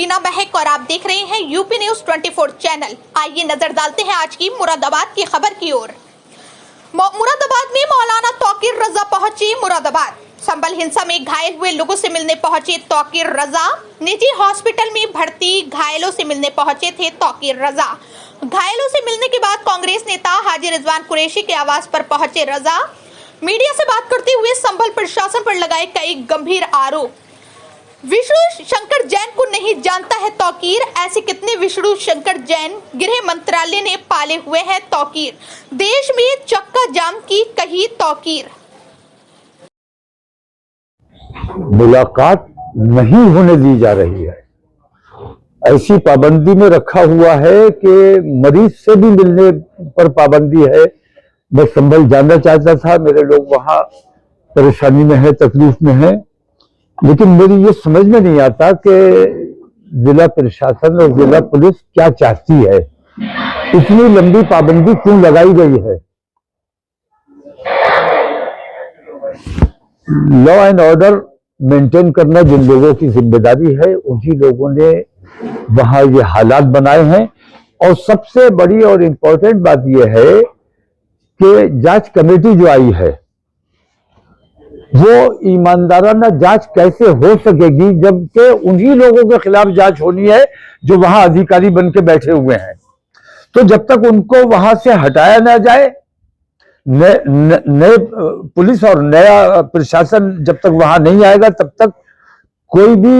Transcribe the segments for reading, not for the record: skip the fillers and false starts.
बीना महक और आप देख रहे हैं यूपी न्यूज 24 चैनल। आइए नजर डालते हैं आज की मुरादाबाद की खबर की ओर। मुरादाबाद में मौलाना तौकीर रजा पहुंची। मुरादाबाद संभल हिंसा में घायल हुए लोगों से मिलने पहुंचे तौकीर रजा। निजी हॉस्पिटल में भर्ती घायलों से मिलने पहुंचे थे तौकीर रजा। घायलों से मिलने के बाद कांग्रेस नेता हाजी रिजवान कुरैशी के आवास पर पहुंचे रजा। मीडिया से बात करते हुए संभल प्रशासन पर लगाए कई गंभीर आरोप। विष्णु शंकर जैन को नहीं जानता है तौकीर। ऐसे कितने विष्णु शंकर जैन गृह मंत्रालय ने पाले हुए हैं तौकीर। देश में चक्का जाम की कही तौकीर। मुलाकात नहीं होने दी जा रही है। ऐसी पाबंदी में रखा हुआ है कि मरीज से भी मिलने पर पाबंदी है। मैं संभल जाना चाहता था, मेरे लोग वहां परेशानी में है, तकलीफ में है, लेकिन मेरी ये समझ में नहीं आता कि जिला प्रशासन और जिला पुलिस क्या चाहती है। इतनी लंबी पाबंदी क्यों लगाई गई है? लॉ एंड ऑर्डर मेंटेन करना जिन लोगों की जिम्मेदारी है, उन्हीं लोगों ने वहां ये हालात बनाए हैं। और सबसे बड़ी और इम्पोर्टेंट बात यह है कि जांच कमेटी जो आई है वो ईमानदाराना जांच कैसे हो सकेगी जबकि उन्हीं लोगों के खिलाफ जांच होनी है जो वहां अधिकारी बन के बैठे हुए हैं। तो जब तक उनको वहां से हटाया ना जाए, नए पुलिस और नया प्रशासन जब तक वहां नहीं आएगा, तब तक कोई भी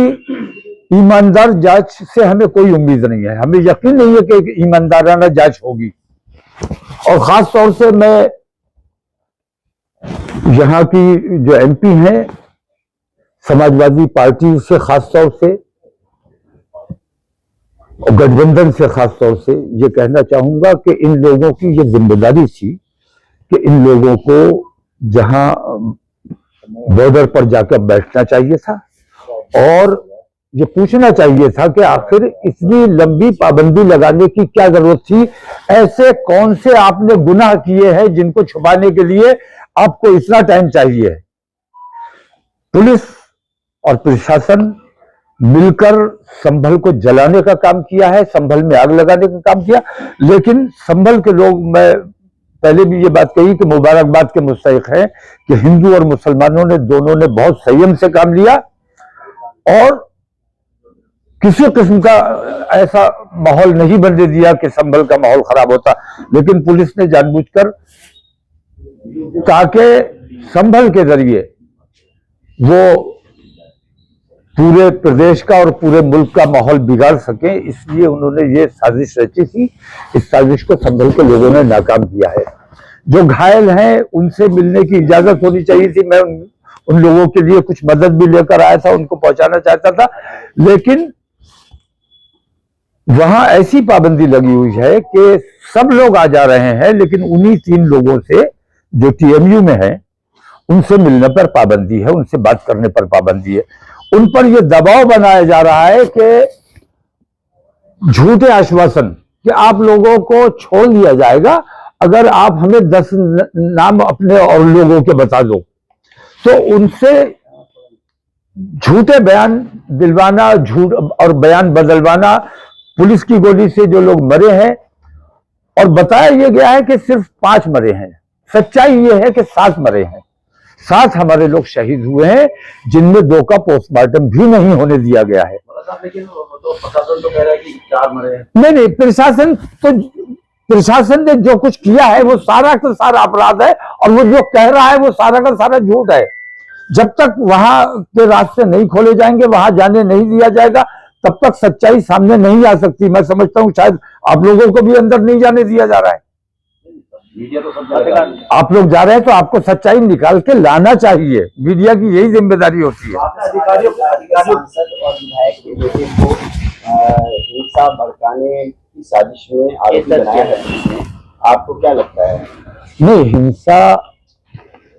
ईमानदार जांच से हमें कोई उम्मीद नहीं है। हमें यकीन नहीं है कि ईमानदाराना जांच होगी। और खास तौर से मैं यहाँ की जो एमपी हैं समाजवादी पार्टी से, खास तौर से और गठबंधन से खास तौर से ये कहना चाहूंगा कि इन लोगों की ये जिम्मेदारी थी कि इन लोगों को जहां बॉर्डर पर जाकर बैठना चाहिए था और ये पूछना चाहिए था कि आखिर इतनी लंबी पाबंदी लगाने की क्या जरूरत थी। ऐसे कौन से आपने गुनाह किए हैं जिनको छुपाने के लिए आपको इतना टाइम चाहिए? पुलिस और प्रशासन मिलकर संभल को जलाने का काम किया है, संभल में आग लगाने का काम किया, लेकिन संभल के लोग, मैं पहले भी ये बात कही कि मुबारकबाद के मुस्तहिक हैं कि हिंदू और मुसलमानों ने दोनों ने बहुत संयम से काम लिया और किसी किस्म का ऐसा माहौल नहीं बनने दिया कि संभल का माहौल खराब होता। लेकिन पुलिस ने जानबूझकर ताकि संभल के जरिए वो पूरे प्रदेश का और पूरे मुल्क का माहौल बिगाड़ सके, इसलिए उन्होंने ये साजिश रची थी। इस साजिश को संभल के लोगों ने नाकाम किया है। जो घायल हैं उनसे मिलने की इजाजत होनी चाहिए थी। मैं उन लोगों के लिए कुछ मदद भी लेकर आया था, उनको पहुंचाना चाहता था, लेकिन वहां ऐसी पाबंदी लगी हुई है कि सब लोग आ जा रहे हैं, लेकिन उन्हीं 3 लोगों से जो टीएमयू में है उनसे मिलने पर पाबंदी है, उनसे बात करने पर पाबंदी है। उन पर यह दबाव बनाया जा रहा है कि झूठे आश्वासन कि आप लोगों को छोड़ दिया जाएगा अगर आप हमें 10 नाम अपने और लोगों के बता दो। तो उनसे झूठे बयान दिलवाना, झूठ और बयान बदलवाना। पुलिस की गोली से जो लोग मरे हैं, और बताया यह गया है कि सिर्फ 5 मरे हैं, सच्चाई यह है कि 7 मरे हैं। 7 हमारे लोग शहीद हुए हैं, जिनमें 2 का पोस्टमार्टम भी नहीं होने दिया गया है। लेकिन तो प्रशासन तो कह रहा है कि 4 मरे हैं। नहीं, प्रशासन ने जो कुछ किया है वो सारा का सारा अपराध है, और वो जो कह रहा है वो सारा का सारा झूठ है। जब तक वहां के रास्ते नहीं खोले जाएंगे, वहां जाने नहीं दिया जाएगा, तब तक सच्चाई सामने नहीं आ सकती। मैं समझता हूं शायद आप लोगों को भी अंदर नहीं जाने दिया जा रहा है। मीडिया तो सब आप लोग जा रहे हैं तो आपको सच्चाई निकाल के लाना चाहिए। मीडिया की यही जिम्मेदारी होती है। हिंसा भड़काने की साजिश में आरोपी बनाया है, आपको क्या लगता है? नहीं, हिंसा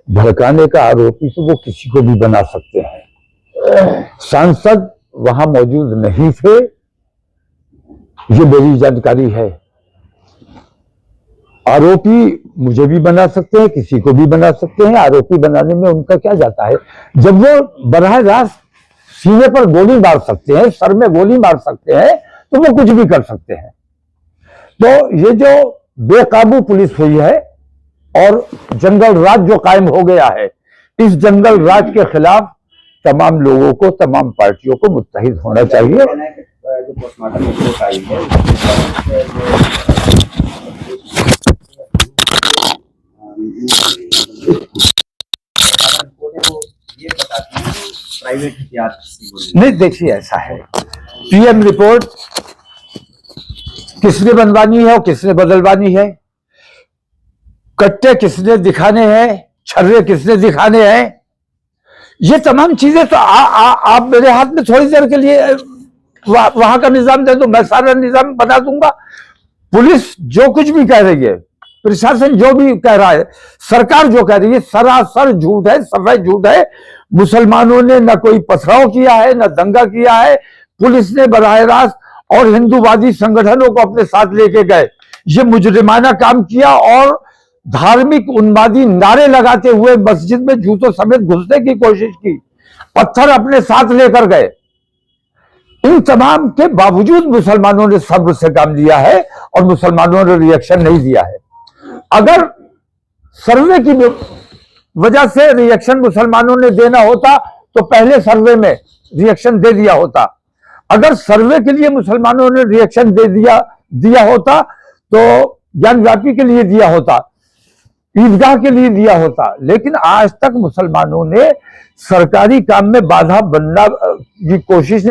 भड़काने का आरोपी तो वो किसी को भी बना सकते हैं। सांसद वहां मौजूद नहीं थे, ये मेरी जानकारी है। आरोपी मुझे भी बना सकते हैं, किसी को भी बना सकते हैं। आरोपी बनाने में उनका क्या जाता है? जब वो बराह रास्त सीने पर गोली मार सकते हैं, सर में गोली मार सकते हैं, तो वो कुछ भी कर सकते हैं। तो ये जो बेकाबू पुलिस हुई है और जंगल राज जो कायम हो गया है, इस जंगल राज के खिलाफ तमाम लोगों को, तमाम पार्टियों को मुत्तहिद होना चाहिए। जो पोस्टमार्टम रिपोर्ट आई है वो ये बताती है प्राइवेट हथियार नहीं, देखिए ऐसा है, पीएम रिपोर्ट किसने बनवानी है और किसने बदलवानी है, कट्टे किसने दिखाने हैं, छर्रे किसने दिखाने हैं, ये तमाम चीजें तो आप मेरे हाथ में थोड़ी देर के लिए वहां का निजाम दे दो, मैं सारा निजाम बना दूंगा। पुलिस जो कुछ भी कह रही है, प्रशासन जो भी कह रहा है, सरकार जो कह रही है, सरासर झूठ है, सफेद झूठ है। मुसलमानों ने न कोई पथराव किया है, न दंगा किया है। पुलिस ने बराह रास्त और हिंदूवादी संगठनों को अपने साथ लेके गए, ये मुजरिमाना काम किया और धार्मिक उन्मादी नारे लगाते हुए मस्जिद में जूतों समेत घुसने की कोशिश की, पत्थर अपने साथ लेकर गए। इन तमाम के बावजूद मुसलमानों ने सब्र से काम लिया है और मुसलमानों ने रिएक्शन नहीं दिया है। अगर सर्वे की वजह से रिएक्शन मुसलमानों ने देना होता तो पहले सर्वे में रिएक्शन दे दिया होता। अगर सर्वे के लिए मुसलमानों ने रिएक्शन दे दिया होता तो ज्ञानव्यापी के लिए दिया होता, ईदगाह के लिए दिया होता। लेकिन आज तक मुसलमानों ने सरकारी काम में बाधा बनना की कोशिश